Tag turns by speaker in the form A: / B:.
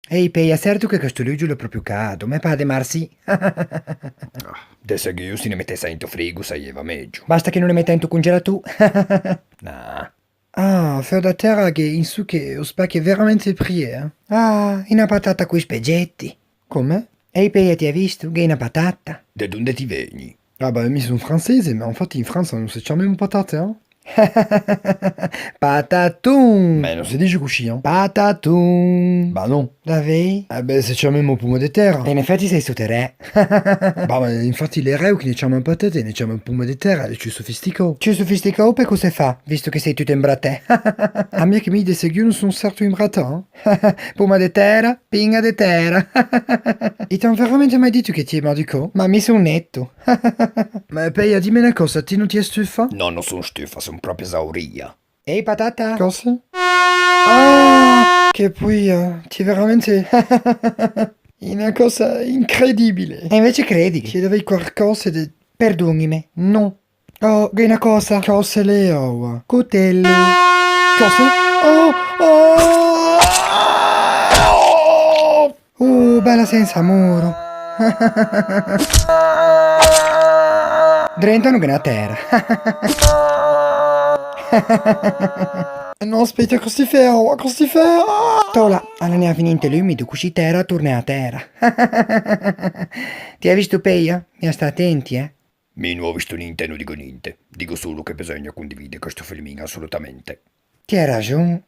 A: Ehi, Peia, certo che questo luglio l'ho proprio cado, me pare marsi.
B: Adesso che io si ne mettesse in frigo, saieva meglio.
A: Basta che non le metta in tuo congelato.
B: Nah.
A: Ah, feo da terra che in su che ho spacchi veramente prie. Ah, una patata coi spaghetti. Come? Ehi, Peia, ti hai visto? Che è una patata.
B: Da dove ti vieni?
A: Ah bah, mi sono francese, ma infatti in Francia non si chiama même patate, hein? Patatum!
B: Ma non si dice così, eh?
A: Patatum!
B: Bah non.
A: Davvero?
B: Eh beh, se c'è même pomme de terre.
A: E in effetti sei su terre.
B: Bah, ma infatti le reu che ne c'hanno patate, ne c'hanno pomme de terre, è più sofisticato.
A: Ci sofisticato per cosa fa, visto che sei tutto imbrattè?
B: A me che mi de seguì non sono certo imbrata, eh?
A: Puma de terra, pinga de terra.
B: E ti hanno veramente mai detto che ti è mardico?
A: Ma mi son netto.
B: Ma Peia, dimmi una cosa, ti non ti è stufa? No, non sono stufa, sono proprio esauria.
A: Ehi, patata.
B: Cosa? Ah, che poi ti è veramente una cosa incredibile.
A: E invece credi?
B: Chiedevi qualcosa di...
A: Perdonimi, no. Oh, che è una cosa.
B: Cosa le ho?
A: Cotello.
B: Cosa?
A: Bella senza muro. Drentano che è una terra.
B: No, aspetta, cosa ti fa? Cosa ti fa?
A: Tola, alla ne ha finite l'umido, così terra torna a terra. Ti hai visto Peia? Mi sta attenti, eh?
B: Mi non ho visto niente, non dico niente. Dico solo che bisogna condividere questo filmino assolutamente.
A: Ti hai ragione.